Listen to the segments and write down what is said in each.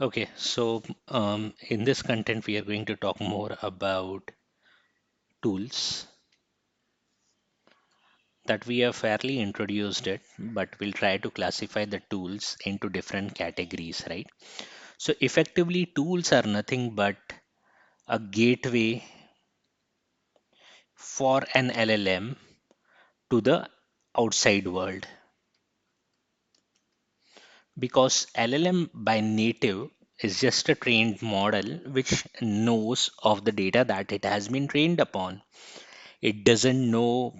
Okay, so in this content, we are going to talk more about tools that we have fairly introduced it, but we'll try to classify the tools into different categories, right? So effectively, tools are nothing but a gateway for an LLM to the outside world because LLM by native is just a trained model which knows of the data that it has been trained upon. It doesn't know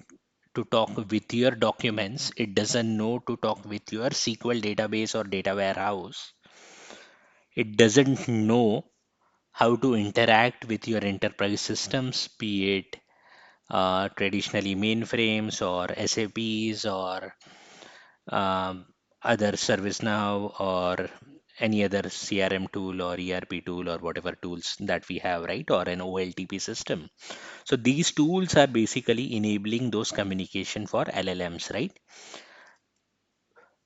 to talk with your documents. It doesn't know to talk with your SQL database or data warehouse. It doesn't know how to interact with your enterprise systems, be it traditionally mainframes or SAPs or um, other ServiceNow or any other CRM tool or ERP tool or whatever tools that we have, right? Or an OLTP system. So these tools are basically enabling those communication for LLMs, right?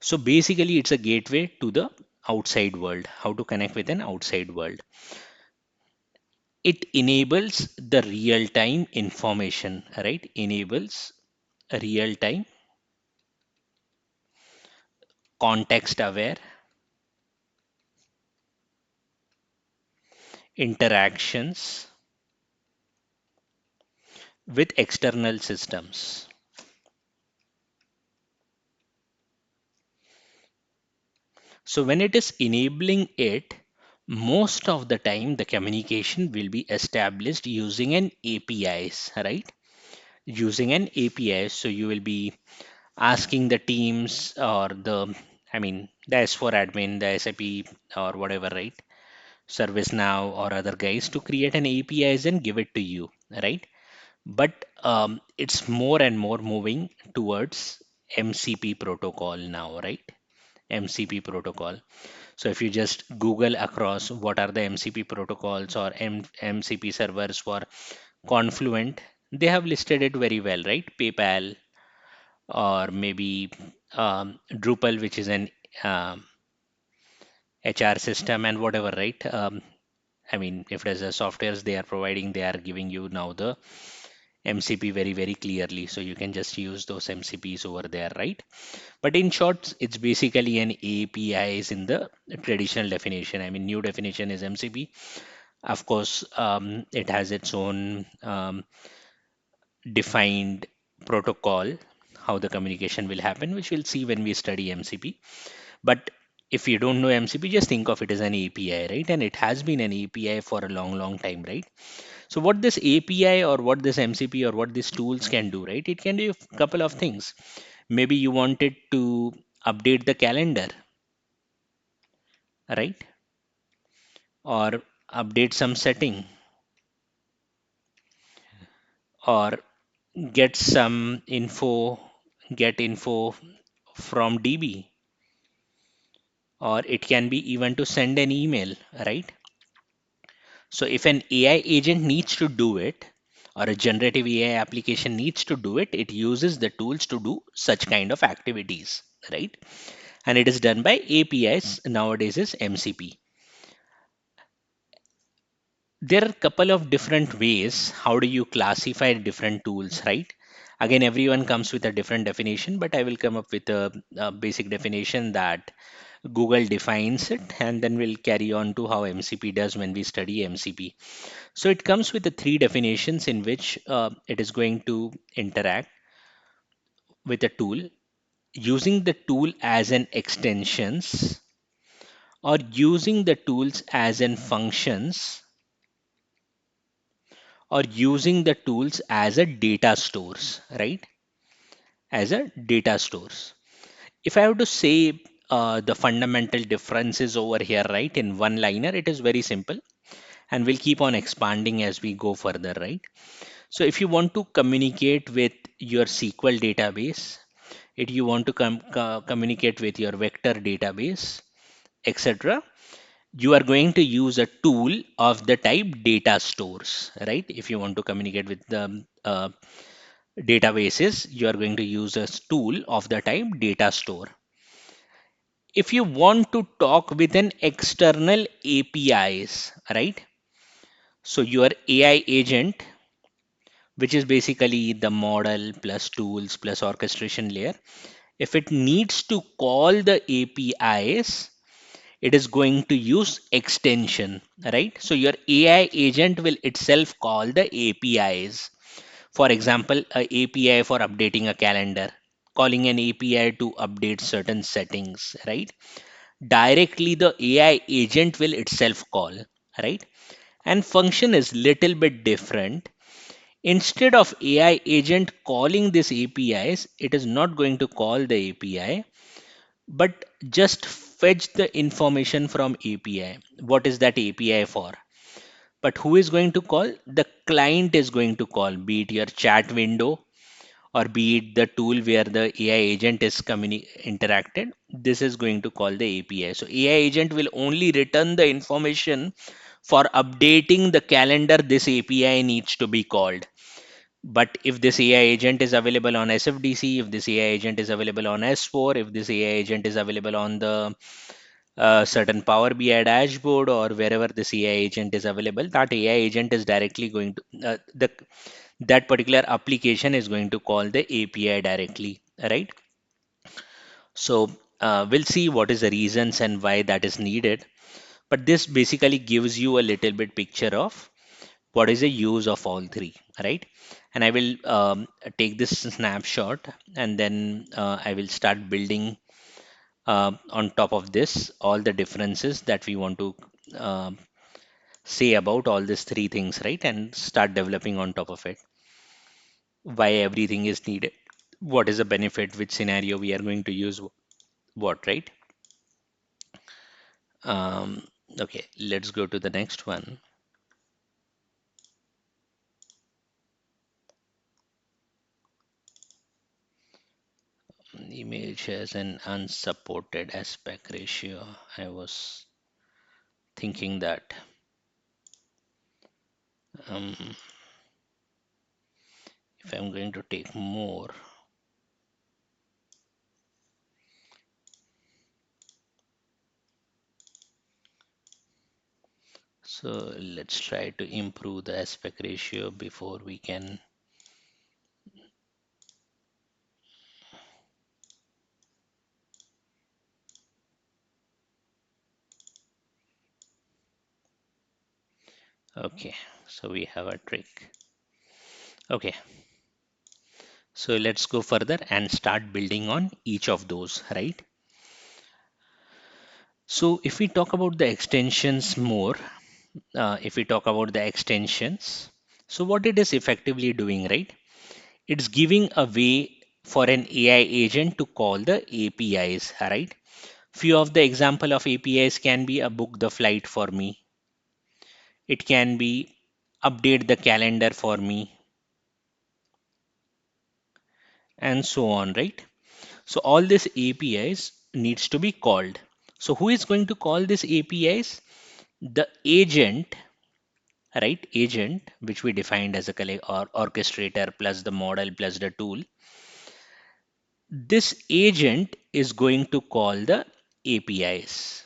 So basically, it's a gateway to the outside world, how to connect with an outside world. It enables the real time information, right? Enables real time, context aware interactions with external systems. So when it is enabling it, most of the time the communication will be established using an APIs, right? Using an API. So you will be asking the teams or the S4 admin, the SAP or whatever, right? ServiceNow or other guys to create an APIs and give it to you, right? But it's more and more moving towards MCP protocol now, right? MCP protocol. So if you just Google across what are the MCP protocols or MCP servers for Confluent, they have listed it very well, right? PayPal or maybe Drupal, which is an um, HR system and whatever, right? If there's a softwares they are providing, they are giving you now the MCP very, very clearly. So you can just use those MCPs over there, right? But in short, it's basically an APIs in the traditional definition. New definition is MCP. Of course, it has its own defined protocol, how the communication will happen, which we'll see when we study MCP. But if you don't know MCP, just think of it as an API, right? And it has been an API for a long, long time, right? So what this API or what this MCP or what these tools can do, right? It can do a couple of things. Maybe you wanted to update the calendar, right? Or update some setting or get some info, get info from DB, or it can be even to send an email, right? So if an AI agent needs to do it, or a generative AI application needs to do it, it uses the tools to do such kind of activities, right? And it is done by APIs. Nowadays is MCP. There are a couple of different ways. How do you classify different tools, right? Again, everyone comes with a different definition, but I will come up with a basic definition that Google defines it, and then we'll carry on to how MCP does when we study MCP. So it comes with the three definitions in which it is going to interact with a tool, using the tool as an extensions or using the tools as in functions or using the tools as a data stores, right? As a data stores. If I have to say the fundamental differences over here, right, in one liner, it is very simple and we'll keep on expanding as we go further, right? So if you want to communicate with your SQL database, if you want to communicate with your vector database, etc., you are going to use a tool of the type data stores, right? If you want to communicate with the databases, you are going to use a tool of the type data store. if you want to talk with an external APIs, right? So your AI agent, which is basically the model plus tools plus orchestration layer, if it needs to call the APIs, it is going to use extension, right? So your AI agent will itself call the APIs. For example, a API for updating a calendar, calling an API to update certain settings, right? Directly the AI agent will itself call, right? And function is little bit different. Instead of AI agent calling this APIs, it is not going to call the API, but just fetch the information from API. What is that API for? But who is going to call? The client is going to call, be it your chat window or be it the tool where the AI agent is interacted. This is going to call the API. So AI agent will only return the information for updating the calendar this API needs to be called. But if this AI agent is available on SFDC, if this AI agent is available on S4, if this AI agent is available on the certain Power BI dashboard or wherever this AI agent is available, that AI agent is directly going to that particular application is going to call the API directly, right? So we'll see what is the reasons and why that is needed. But this basically gives you a little bit picture of what is the use of all three, right? And I will take this snapshot and then I will start building on top of this all the differences that we want to um say about all these three things, right? And start developing on top of it why everything is needed, what is the benefit, which scenario we are going to use what, right? um, okay, let's go to the next one. Image has an unsupported aspect ratio. I was thinking that um, if I'm going to take more, so let's try to improve the aspect ratio before we can. Okay, so we have a trick. Okay, so let's go further and start building on each of those, right? So if we talk about the extensions more, if we talk about the extensions, so what it is effectively doing, right? It's giving a way for an AI agent to call the APIs, right? Few of the example of APIs can be a book the flight for me. It can be update the calendar for me and so on, right? So all these APIs needs to be called. So who is going to call these APIs? The agent, right? Agent, which we defined as a or orchestrator plus the model plus the tool. This agent is going to call the APIs.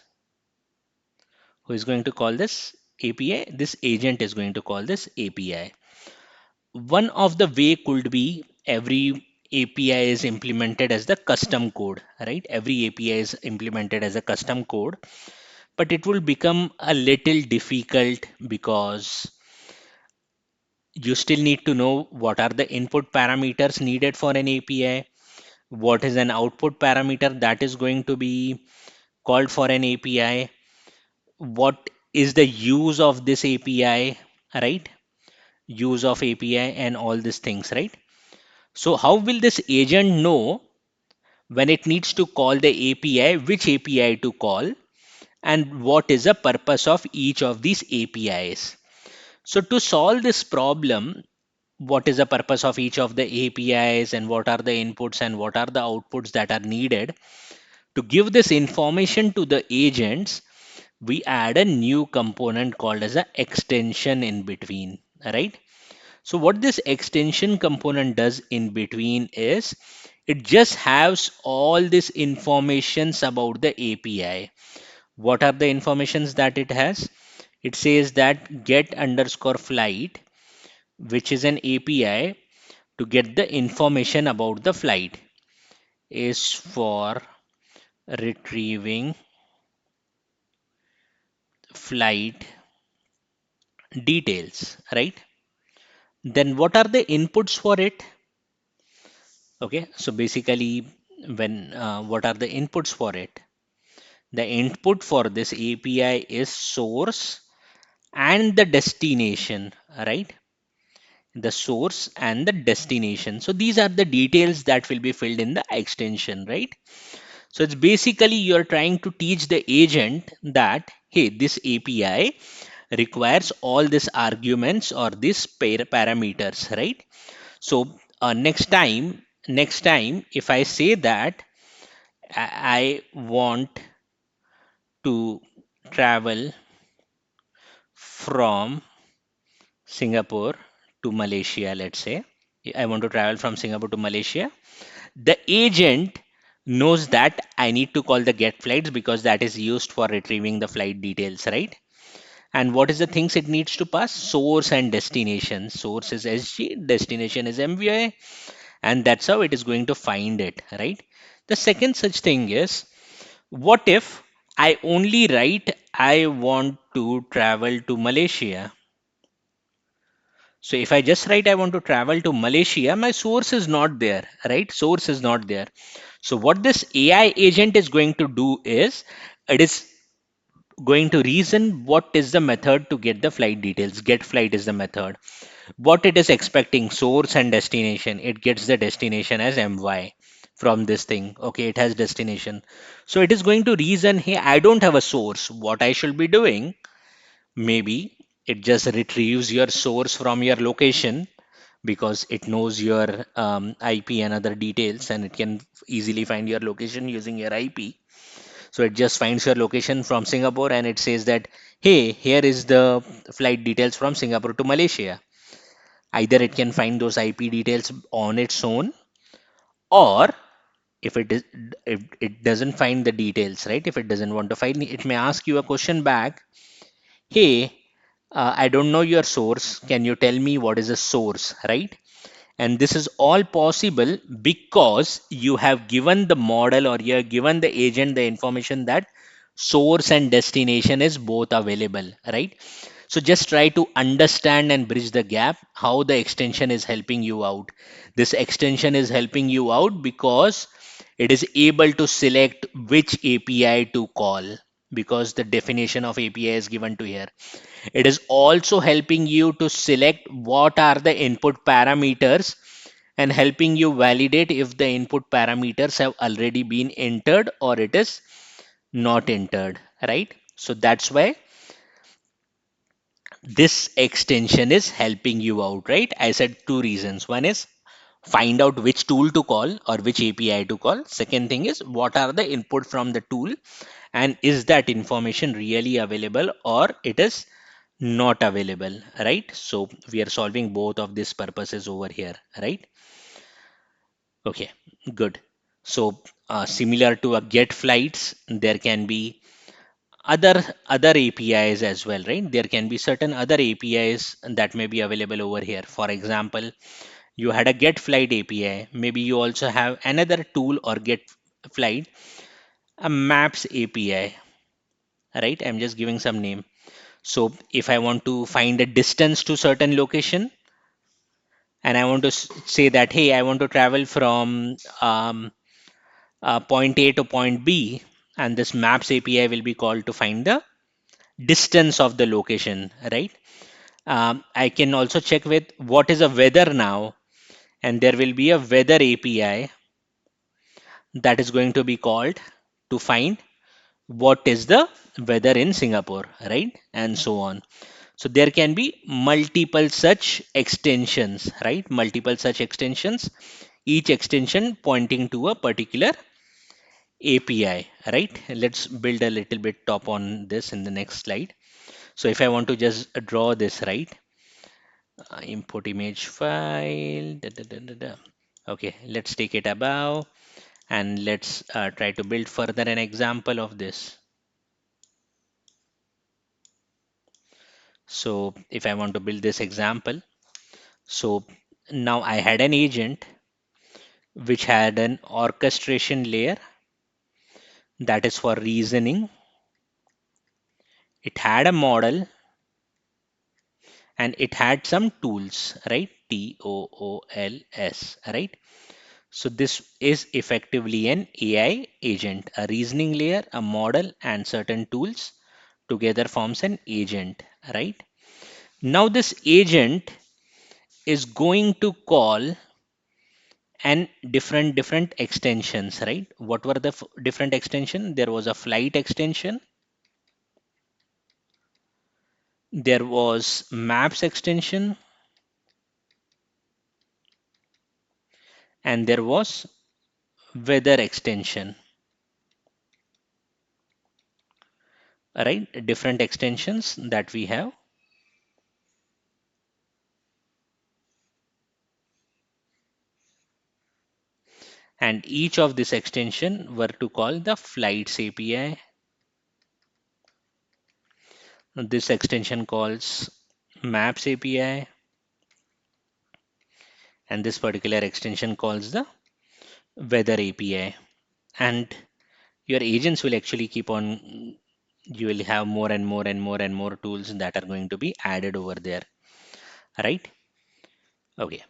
Who is going to call this API? This agent is going to call this API. One of the way could be every API is implemented as the custom code, right? Every API is implemented as a custom code, but it will become a little difficult because you still need to know what are the input parameters needed for an API, what is an output parameter that is going to be called for an API, what is the use of this API, right? Use of API and all these things, right? So how will this agent know when it needs to call the API, which API to call, and what is the purpose of each of these APIs? So to solve this problem, what is the purpose of each of the APIs and what are the inputs and what are the outputs that are needed to give this information to the agents, we add a new component called as an extension in between, right? So what this extension component does in between is It just has all this informations about the API. What are the informations that it has? It says that get underscore flight, which is an API to get the information about the flight, is for retrieving flight details, right? Then what are the inputs for it? Okay, so basically, when what are the inputs for it? The input for this API is source and the destination, right? The source and the destination. So these are the details that will be filled in the extension, right? So it's basically you're trying to teach the agent that, hey, this API requires all these arguments or these parameters, right? So next time, if I say that I want to travel from Singapore to Malaysia, let's say. I want to travel from Singapore to Malaysia. The agent knows that I need to call the get flights because that is used for retrieving the flight details, right? And what is the things it needs to pass? Source and destination. Source is SG, destination is MVI, and that's how it is going to find it, right? The second such thing is, what if I only write I want to travel to Malaysia? So if I just write I want to travel to Malaysia, my source is not there, right? Source is not there. So what this AI agent is going to do is it is going to reason what is the method to get the flight details. Get flight is the method. What it is expecting, source and destination. It gets the destination as MY from this thing. Okay, it has destination. So it is going to reason, hey, I don't have a source. What I should be doing, maybe it just retrieves your source from your location because it knows your IP and other details, and it can easily find your location using your IP. So it just finds your location from Singapore and it says that, hey, here is the flight details from Singapore to Malaysia. Either it can find those IP details on its own, or if it is, if it doesn't find the details, right? If it doesn't want to find it, may ask you a question back. Hey, I don't know your source. Can you tell me what is the source, right? And this is all possible because you have given the model or you have given the agent the information that source and destination is both available, right? So just try to understand and bridge the gap how the extension is helping you out. This extension is helping you out because it is able to select which API to call because the definition of API is given to here. It is also helping you to select what are the input parameters and helping you validate if the input parameters have already been entered or it is not entered, right? So that's why this extension is helping you out, right? I said two reasons. One is find out which tool to call or which API to call. Second thing is what are the input from the tool and is that information really available or it is not available, right? So we are solving both of these purposes over here, right? Okay, good. So similar to a get flights, there can be other APIs as well, right? There can be certain other APIs that may be available over here. For example, you had a get flight API. Maybe you also have another tool or get flight, a maps API, right? I'm just giving some name. So if I want to find a distance to certain location and I want to say that, hey, I want to travel from point A to point B, and this maps API will be called to find the distance of the location, right? I can also check with what is the weather now, and there will be a weather API that is going to be called to find what is the weather in Singapore, right? And so on. So there can be multiple such extensions, right? Multiple such extensions, each extension pointing to a particular API, right? Let's build a little bit top on this in the next slide. So if I want to just draw this, right? Import image file. Da, da, da, da, da. Okay, let's take it above and let's try to build further an example of this. So if I want to build this example, so now I had an agent which had an orchestration layer that is for reasoning. It had a model and it had some tools, right? TOOLS, right? So this is effectively an AI agent, a reasoning layer, a model, and certain tools together forms an agent, right? Now this agent is going to call and different extensions, right? What were the different extension? There was a flight extension, there was maps extension, and there was weather extension, right? Different extensions that we have. And each of this extension were to call the flights API. This extension calls maps API, and this particular extension calls the weather API. And your agents will actually keep on, you will have more and more and more and more tools that are going to be added over there, right? Okay.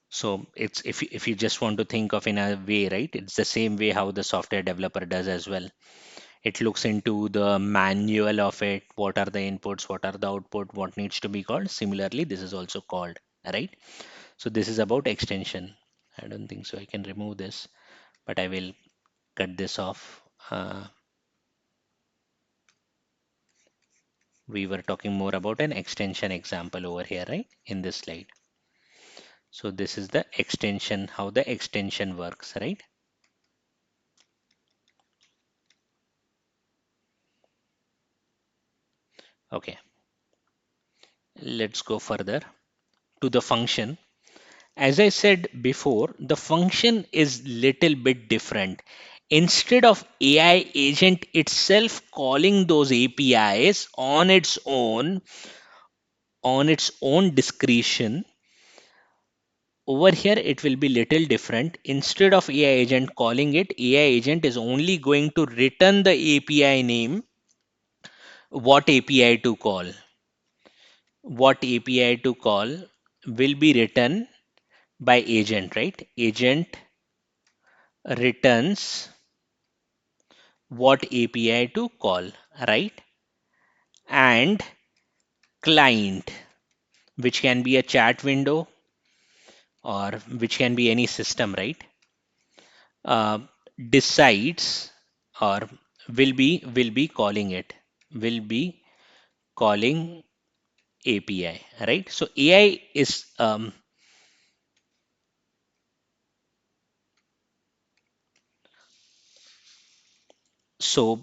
So it's if you just want to think of in a way, right? It's the same way how the software developer does as well. It looks into the manual of it, what are the inputs, what are the output, what needs to be called. Similarly, this is also called, right? So this is about extension. I don't think so I can remove this, but I will cut this off. We were talking more about an extension example over here, right? In this slide. So this is the extension, how the extension works, right? Okay, let's go further to the function. As I said before, the function is little bit different. Instead of AI agent itself calling those APIs on its own discretion, over here it will be little different. Instead of AI agent calling it, AI agent is only going to return the API name, what API to call. What API to call will be written by agent, right? Agent returns what API to call, right? And client, which can be a chat window or which can be any system, right? Uh, decides or will be calling it, will be calling API, right? So AI is so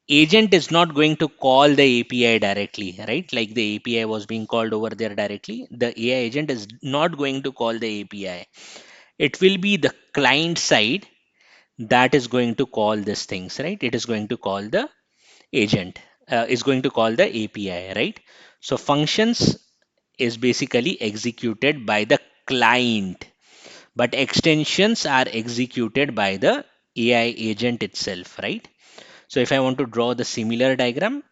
agent is not going to call the API directly, right? Like the API was being called over there directly. The AI agent is not going to call the API. It will be the client side that is going to call these things, right? It is going to call the agent, is going to call the API, right? So functions is basically executed by the client, but extensions are executed by the AI agent itself, right? So if I want to draw the similar diagram,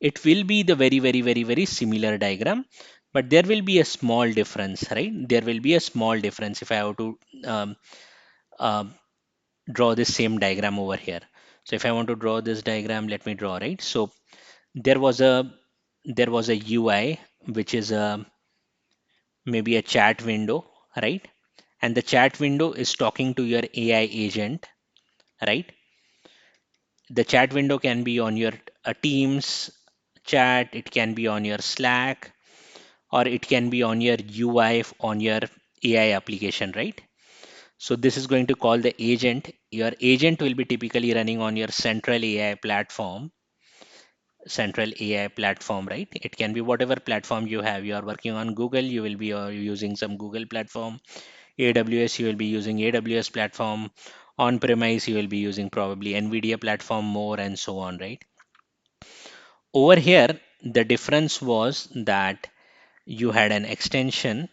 it will be the very similar diagram, but there will be a small difference, right? There will be a small difference if I have to um, uh, draw this same diagram over here. So if I want to draw this diagram, let me draw, right? So there was a UI which is maybe a chat window, right? And the chat window is talking to your AI agent, right? The chat window can be on your Teams chat, it can be on your Slack, or it can be on your UI on your AI application, right? So this is going to call the agent. Your agent will be typically running on your central AI platform, right? It can be whatever platform you have. You are working on Google, you will be using some Google platform. AWS, you will be using AWS platform. On premise, you will be using probably NVIDIA platform more, and so on, right? Over here, the difference was that you had an extension,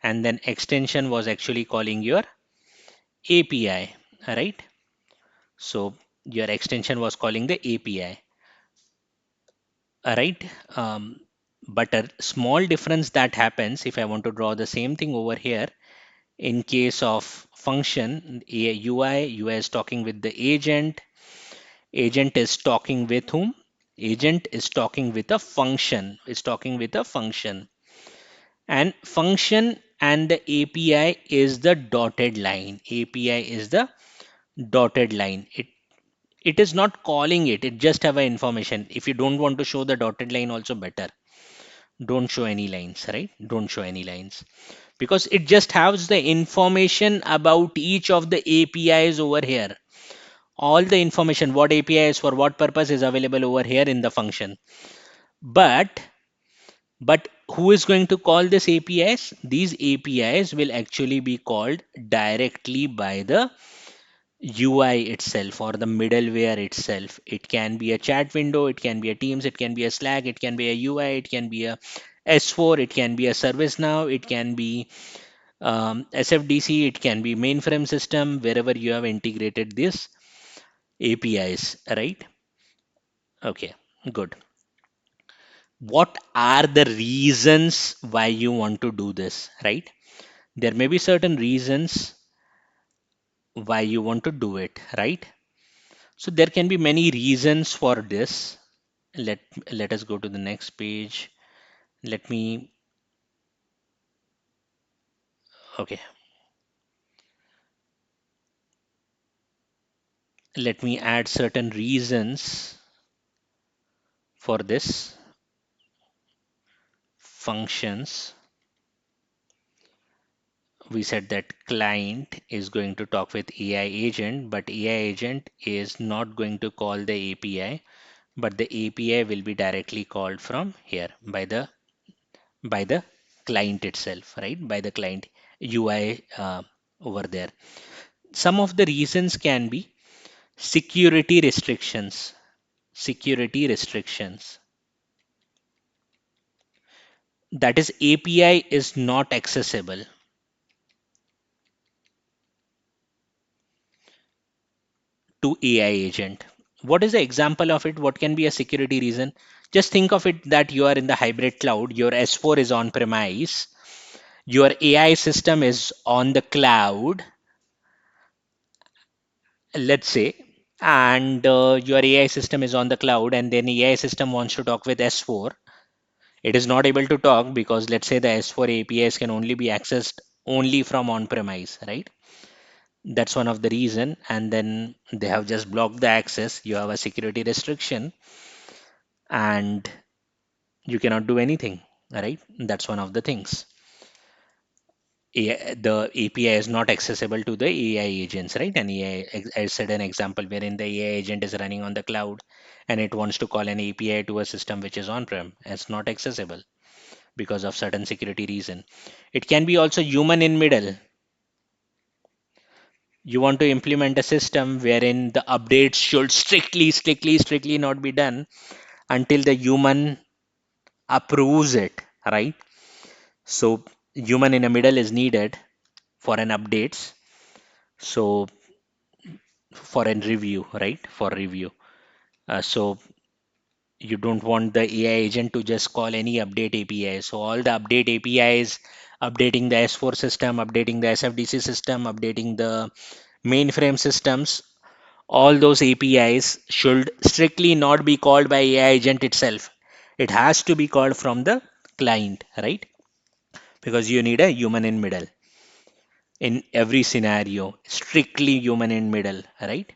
and then extension was actually calling your API, right? So your extension was calling the API, right? Um, but a small difference that happens if I want to draw the same thing over here. In case of function, UI is talking with the agent. Agent is talking with whom? Agent is talking with a function. Is talking with a function. And function and the API is the dotted line. API is the dotted line. It is not calling it. It just have a information. If you don't want to show the dotted line, also better. Don't show any lines, right? Don't show any lines, because it just has the information about each of the APIs over here. All the information, what API is for what purpose, is available over here in the function. But who is going to call this APIs? These APIs will actually be called directly by the UI itself or the middleware itself. It can be a chat window, it can be a Teams, it can be a Slack, it can be a UI, it can be a S4, it can be a ServiceNow, it can be SFDC, it can be mainframe system, wherever you have integrated this APIs, right? Okay, good. What are the reasons why you want to do this, right? There may be certain reasons why you want to do it, right? So there can be many reasons for this. Let let us go to the next page. Let me, okay, let me add certain reasons for this functions. We said that client is going to talk with AI agent, but AI agent is not going to call the API, but the API will be directly called from here by the client itself, right? By the client UI over there. Some of the reasons can be security restrictions. Security restrictions. That is, API is not accessible to AI agent. What is the example of it? What can be a security reason? Just think of it that you are in the hybrid cloud, your S4 is on premise, your AI system is on the cloud, let's say, and your AI system is on the cloud, and then AI system wants to talk with S4. It is not able to talk because let's say the S4 APIs can only be accessed only from on premise, right? That's one of the reason, and then they have just blocked the access. You have a security restriction and you cannot do anything, right? That's one of the things. The API is not accessible to the AI agents, right? And I said an example wherein the AI agent is running on the cloud and it wants to call an API to a system which is on-prem. It's not accessible because of certain security reason. It can be also human in middle. You want to implement a system wherein the updates should strictly not be done until the human approves it, right? So human in the middle is needed for an updates. So for a review, right? For review. So you don't want the AI agent to just call any update API. So all the update APIs, updating the S4 system, updating the SFDC system, updating the mainframe systems, all those APIs should strictly not be called by AI agent itself. It has to be called from the client, right? Because you need a human in middle in every scenario, strictly human in middle, right?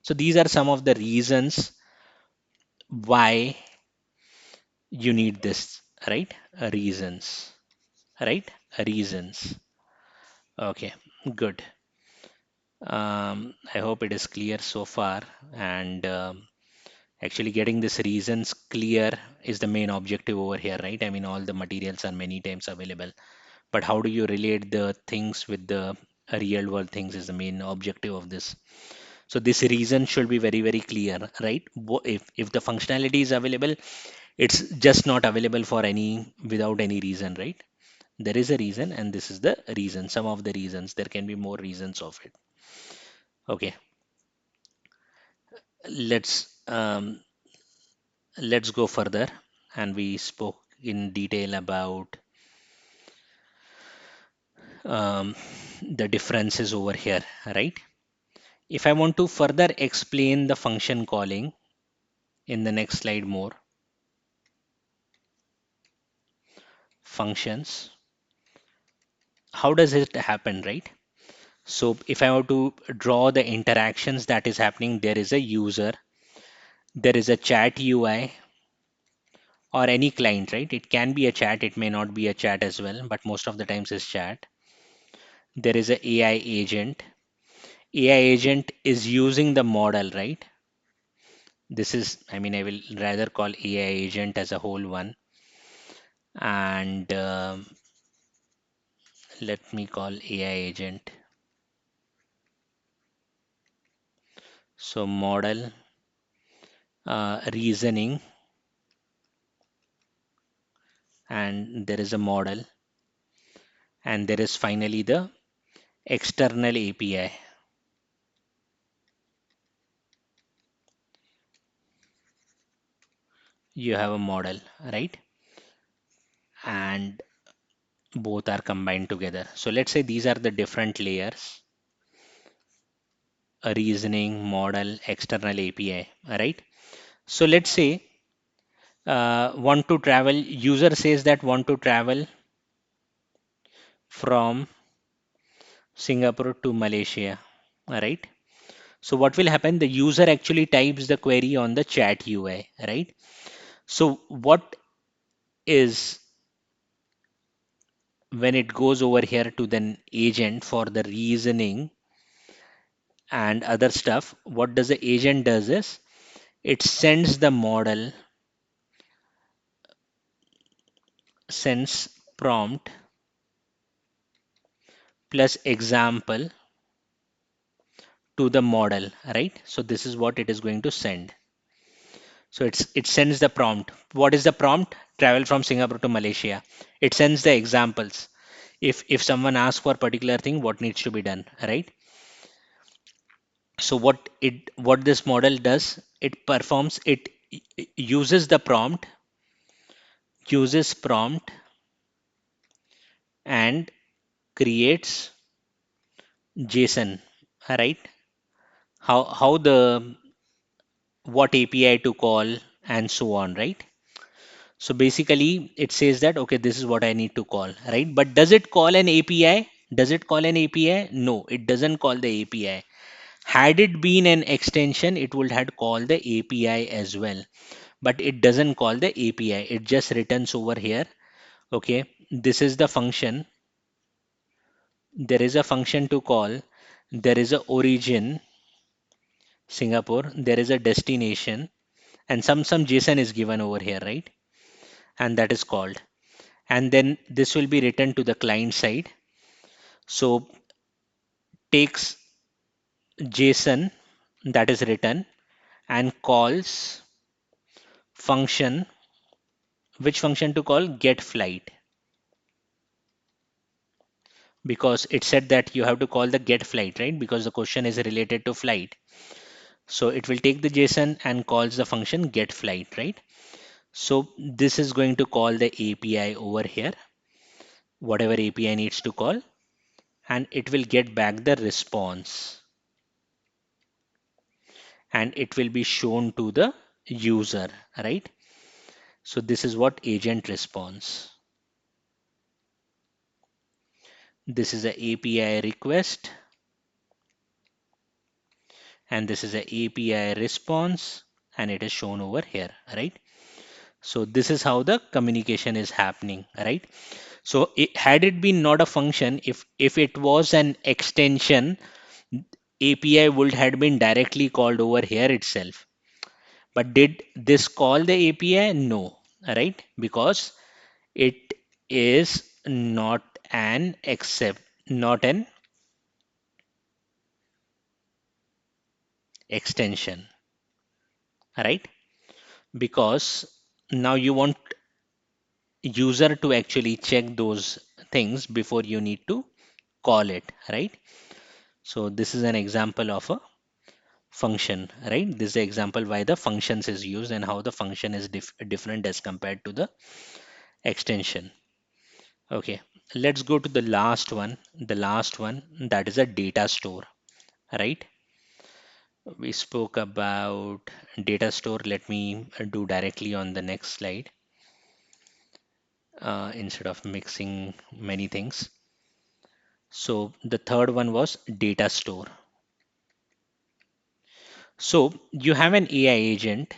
So these are some of the reasons why you need this, right? Reasons, right? Reasons. Okay, good. I hope it is clear so far. And actually, getting these reasons clear is the main objective over here, right? I mean, all the materials are many times available. but how do you relate the things with the real world things is the main objective of this. So this reason should be very, very clear, right? If the functionality is available, it's just not available for any without any reason, right? There is a reason, and this is the reason. Some of the reasons, there can be more reasons of it. Okay, let's go further, and we spoke in detail about um, the differences over here, right? If I want to further explain the function calling in the next slide more, functions, how does it happen, right? So if I were to draw the interactions that is happening, there is a user, there is a chat UI or any client, right? It can be a chat, it may not be a chat as well, but most of the times is chat. There is a AI agent. AI agent is using the model, right? This is, I mean, I will rather call AI agent as a whole one. And let me call AI agent. So model, reasoning, and there is a model, and there is finally the external API. You have a model, right? And both are combined together. So let's say these are the different layers: a reasoning, model, external API, right? So let's say want to travel, user says that want to travel from Singapore to Malaysia, right? So what will happen? The user actually types the query on the chat UI, right? So what is, when it goes over here to the agent for the reasoning and other stuff, what does the agent does is it sends the model, sends prompt plus example to the model, right? So this is what it is going to send. So it sends the prompt. What is the prompt? Travel from Singapore to Malaysia. It sends the examples. If someone asks for a particular thing, what needs to be done, right? So what this model does, it performs, it uses the prompt, uses prompt and creates JSON, right? How the, what API to call and so on, right? So basically it says that, okay, this is what I need to call, right? But does it call an API? Does it call an API? No, it doesn't call the API. Had it been an extension, it would have called the API as well. But it doesn't call the API. It just returns over here. Okay, this is the function. There is a function to call. There is a origin, Singapore. There is a destination, and some JSON is given over here, right? And that is called. And then this will be written to the client side. So takes JSON that is written and calls function. Which function to call? Get flight, because it said that you have to call the get flight, right? Because the question is related to flight. So it will take the JSON and calls the function get flight, right? So this is going to call the API over here, whatever API needs to call, and it will get back the response, and it will be shown to the user, right? So this is what agent response. This is a API request, and this is a API response, and it is shown over here, right? So this is how the communication is happening, right? So had it been not a function, if it was an extension, API would had been directly called over here itself. But did this call the API? No, right? Because it is not an except, not an extension, right? Because now you want user to actually check those things before you need to call it, right? So this is an example of a function, right? This is the example why the functions is used and how the function is different as compared to the extension. Okay, let's go to the last one. The last one, that is a data store, right? We spoke about data store. Let me do directly on the next slide instead of mixing many things. So the third one was data store. So you have an AI agent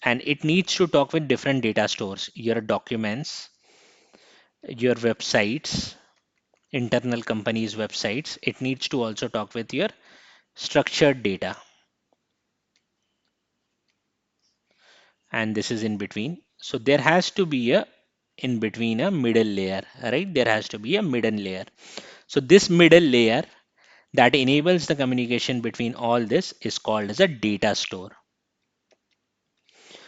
and it needs to talk with different data stores, your documents, your websites, internal companies' websites. It needs to also talk with your structured data. And this is in between. So there has to be a in between a middle layer, right? There has to be a middle layer. So this middle layer that enables the communication between all this is called as a data store.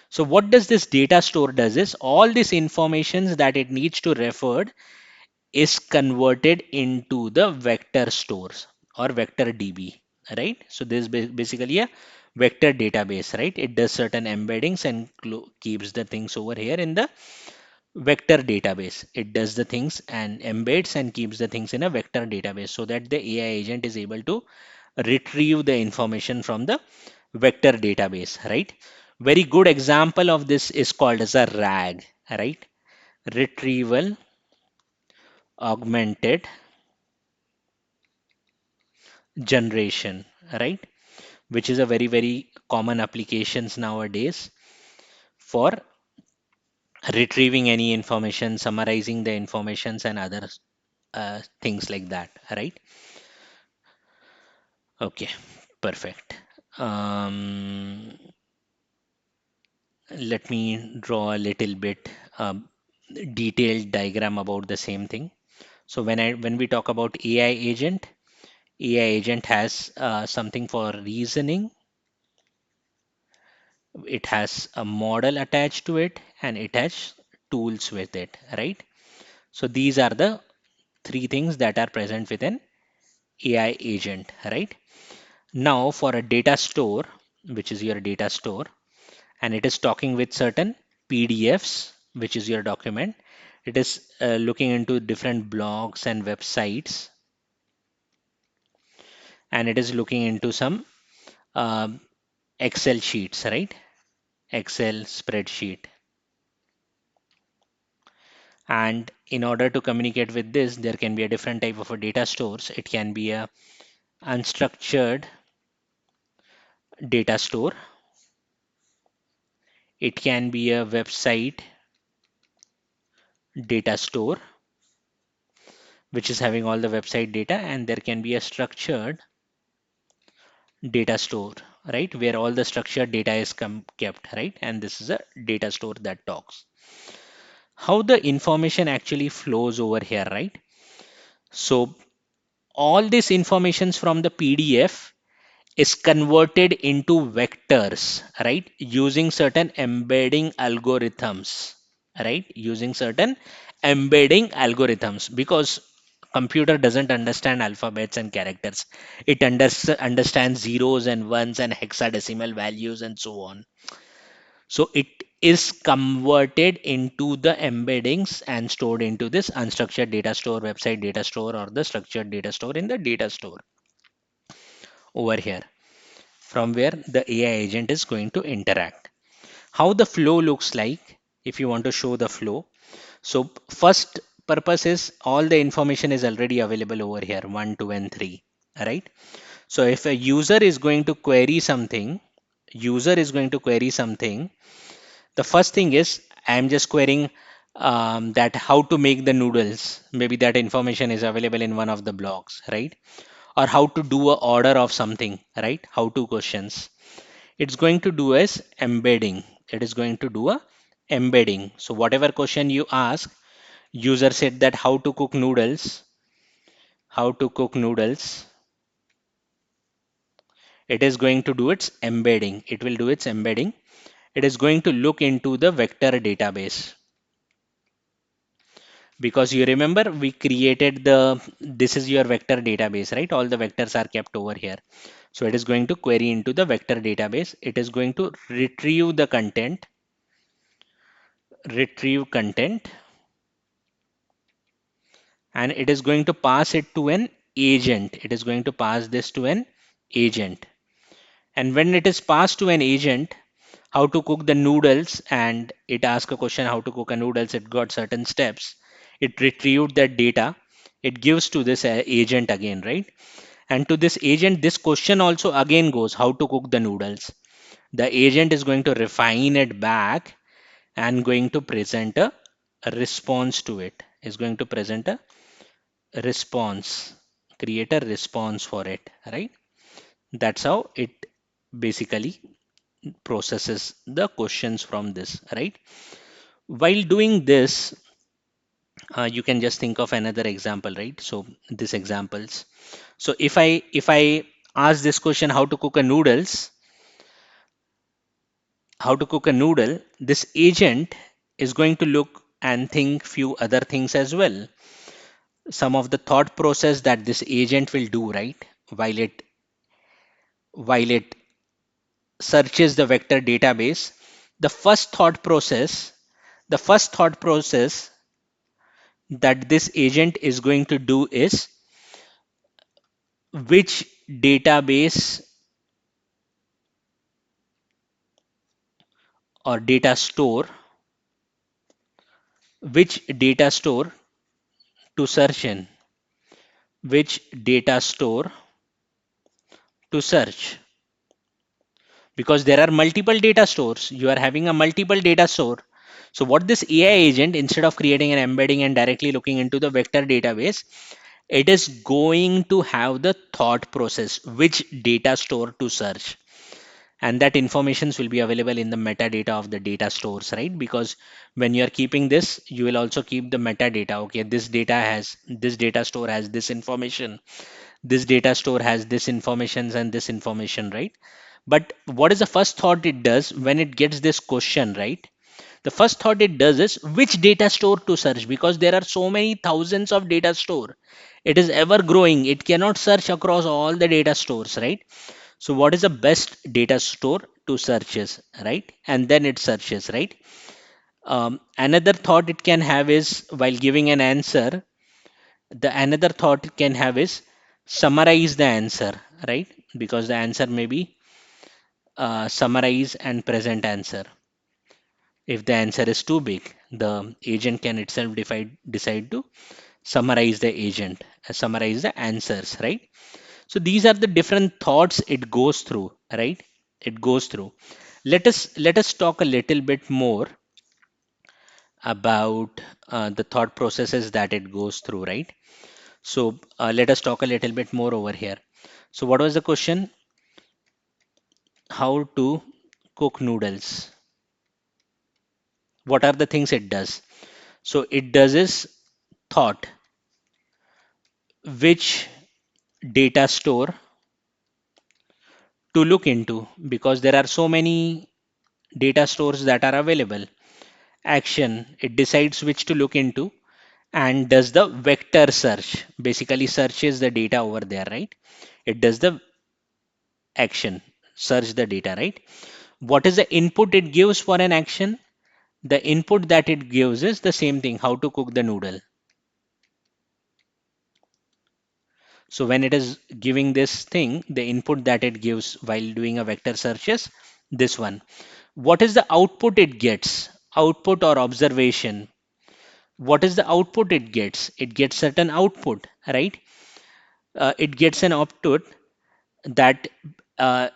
So what does this data store does is all this information that it needs to refer is converted into the vector stores or vector DB, right? So this is basically a vector database, right? It does certain embeddings and keeps the things over here in the vector database. It does the things and embeds and keeps the things in a vector database so that the AI agent is able to retrieve the information from the vector database, right? Very good example of this is called as a RAG, right? Retrieval augmented generation, right? Which is a very common applications nowadays for retrieving any information, summarizing the informations and other things like that, right? Okay, perfect. Um, Let me draw a little bit detailed diagram about the same thing. So when we talk about AI agent has something for reasoning. It has a model attached to it and it has tools with it, right? So these are the three things that are present with an AI agent, right? Now for a data store, which is your data store, and it is talking with certain PDFs, which is your document. It is looking into different blogs and websites, and it is looking into some um, Excel sheets, right? Excel spreadsheet. And in order to communicate with this, there can be a different type of a data stores. It can be a unstructured data store. It can be a website data store, which is having all the website data, and there can be a structured data store, right? Where all the structured data is kept, right? And this is a data store that talks. How the information actually flows over here, right? So all this informations from the PDF is converted into vectors, right? Using certain embedding algorithms, right? Using certain embedding algorithms because computer doesn't understand alphabets and characters. It understands zeros and ones and hexadecimal values and so on. So it is converted into the embeddings and stored into this unstructured data store, website data store, or the structured data store in the data store over here, from where the AI agent is going to interact. How the flow looks like, if you want to show the flow. So first purpose is all the information is already available over here, 1, 2, and 3, right? So if a user is going to query something, the first thing is I'm just querying that how to make the noodles. Maybe that information is available in one of the blogs, right? Or how to do a order of something, right? How to questions. It's going to do as embedding. It is going to do a embedding. So whatever question you ask, user said that how to cook noodles, how to cook noodles, it is going to do its embedding. It will do its embedding. It is going to look into the vector database, because you remember we created this is your vector database, right? All the vectors are kept over here. So it is going to query into the vector database. It is going to retrieve content, and it is going to pass it to an agent. It is going to pass this to an agent. And when it is passed to an agent, how to cook the noodles, and it asked a question how to cook a noodles, it got certain steps. It retrieved that data. It gives to this agent again, right? And to this agent, this question also again goes how to cook the noodles. The agent is going to refine it back and going to present a response to it. Is going to present a response, create a response for it, right? That's how it basically processes the questions from this, right? While doing this, you can just think of another example, right? So this examples. So if I ask this question how to cook a noodles, how to cook a noodle, this agent is going to look and think few other things as well. Some of the thought process that this agent will do, right? While it searches the vector database, the first thought process that this agent is going to do is which database or which data store to search in, which data store to search, because there are multiple data stores. You are having a multiple data store. So what this AI agent, instead of creating an embedding and directly looking into the vector database, it is going to have the thought process, which data store to search. And that informations will be available in the metadata of the data stores, right? Because when you are keeping this, you will also keep the metadata. Okay, this data store has this information, this data store has this information and this information, right? But what is the first thought it does when it gets this question, right? The first thought it does is which data store to search, because there are so many thousands of data store. It is ever growing. It cannot search across all the data stores, right? So what is the best data store to searches, right? And then it searches, right? Another thought it can have is while giving an answer, the another thought it can have is summarize the answer, right? Because the answer may be summarize and present answer. If the answer is too big, the agent can itself decide to summarize the summarize the answers, right? So these are the different thoughts it goes through, right? It goes through. Let us talk a little bit more about the thought processes that it goes through, right? So let us talk a little bit more over here. So what was the question? How to cook noodles? What are the things it does? So it does is thought, which data store to look into, because there are so many data stores that are available. Action, it decides which to look into and does the vector search, basically searches the data over there, right? It does the action, search the data, right? What is the input it gives for an action? The input that it gives is the same thing, how to cook the noodle. So when it is giving this thing, the input that it gives while doing a vector search is this one. What is the output it gets? Output or observation? What is the output it gets? It gets certain output, right? It gets an output that uh,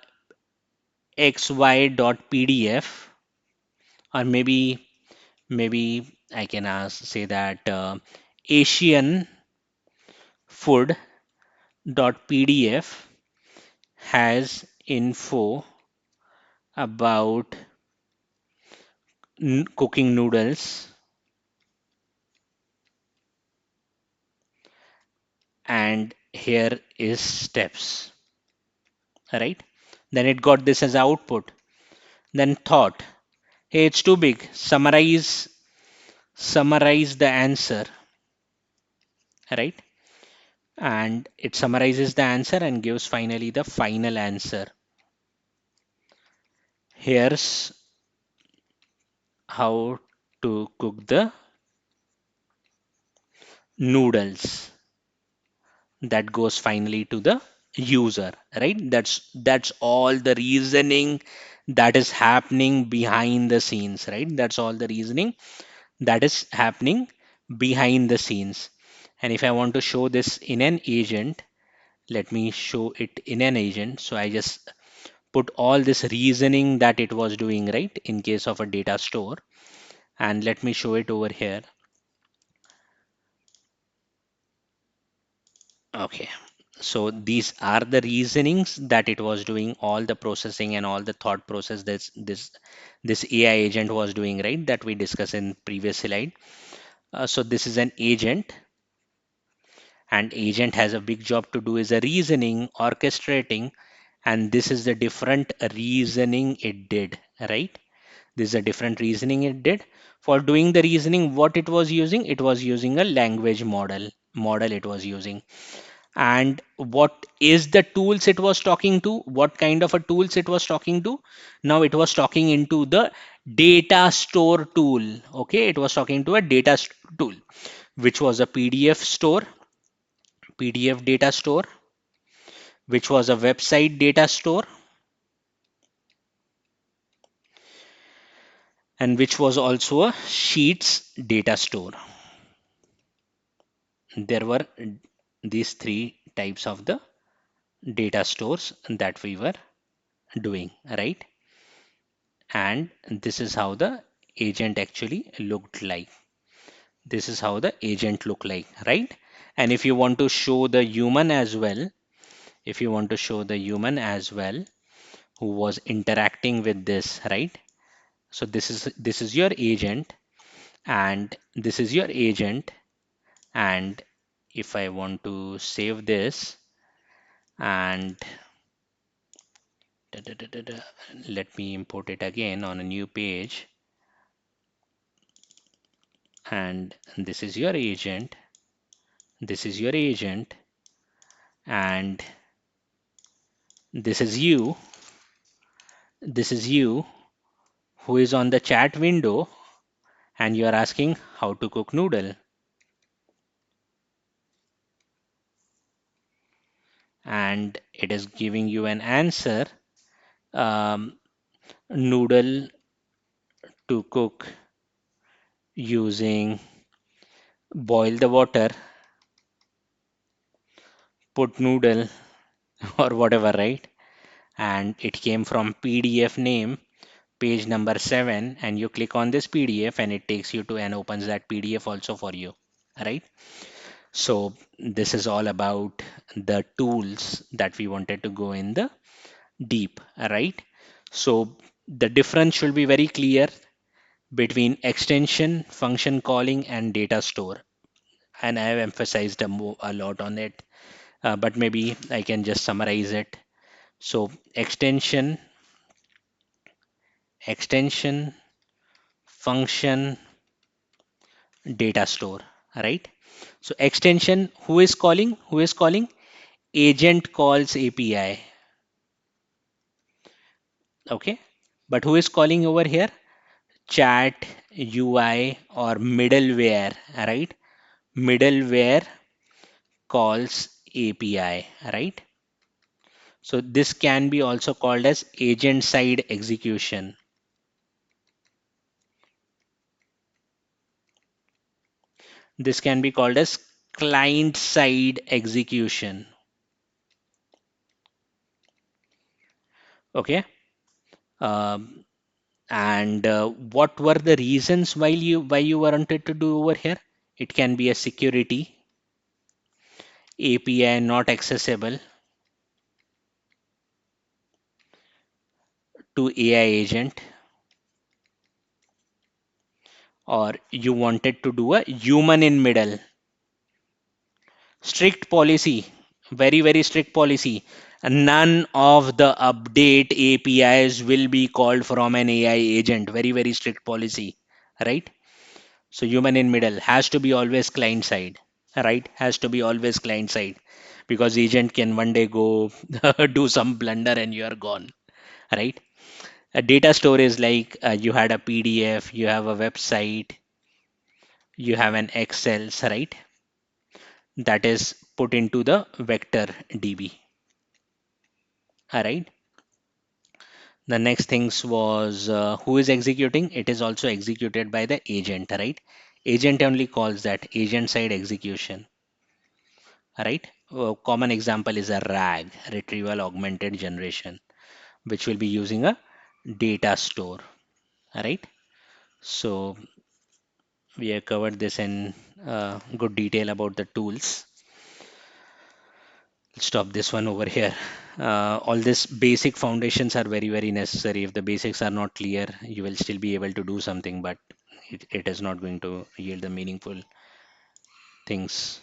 xy.pdf, or maybe I can say that Asian food.pdf has info about cooking noodles, and here is steps, right? Then it got this as output. Then thought, hey, it's too big. Summarize the answer, right? And it summarizes the answer and gives finally the final answer. Here's how to cook the noodles. That goes finally to the user, right? That's all the reasoning that is happening behind the scenes, right? That's all the reasoning that is happening behind the scenes. And if I want to show this in an agent, let me show it in an agent. So I just put all this reasoning that it was doing, right, in case of a data store, and let me show it over here. Okay, so these are the reasonings that it was doing, all the processing and all the thought process this AI agent was doing, right, that we discussed in previous slide. So this is an agent, and agent has a big job to do is a reasoning, orchestrating, and this is the different reasoning it did, right? This is a different reasoning it did. For doing the reasoning, what it was using a language model it was using. And what is the tools it was talking to, what kind of a tools it was talking to? Now it was talking into the data store tool. Okay, it was talking to a tool, which was a pdf data store, which was a website data store, and which was also a sheets data store. There were these three types of the data stores that we were doing, right? And this is how the agent actually looked like. This is how the agent looked like, right? And if you want to show the human as well, if you want to show the human as well who was interacting with this, right? So this is your agent, and this is your agent. And if I want to save this and let me import it again on a new page, and this is your agent, this is your agent, and this is you, this is you who is on the chat window, and you are asking how to cook noodle, and it is giving you an answer. Noodle to cook using boil the water, put noodle or whatever, right? And it came from PDF name, page number 7, and you click on this PDF and it takes you to and opens that PDF also for you, right? So this is all about the tools that we wanted to go in the deep, right? So the difference should be very clear between extension, function calling, and data store. And I have emphasized a lot on it, but maybe I can just summarize it. So extension, function, data store, right? So extension, who is calling? Who is calling? Agent calls API. Okay. But who is calling over here? Chat, UI, or middleware, right? Middleware calls API, right? So this can be also called as agent side execution. This can be called as client side execution. Okay. Um, and what were the reasons why you wanted to do over here? It can be a security, API not accessible to AI agent, or you wanted to do a human in middle. Strict policy, very very strict policy. None of the update APIs will be called from an AI agent. Very very strict policy, right? So human in middle has to be always client side, right? Has to be always client side, because agent can one day go do some blunder and you are gone, right? A data store is like, you had a PDF, you have a website, you have an Excel, right? That is put into the vector DB. All right. The next things was, who is executing? It is also executed by the agent, right? Agent only calls that agent side execution, right? Common example is a RAG, retrieval augmented generation, which will be using a data store, right? So we have covered this in good detail about the tools. Stop this one over here. All these basic foundations are very very necessary. If the basics are not clear, you will still be able to do something, but it is not going to yield the meaningful things.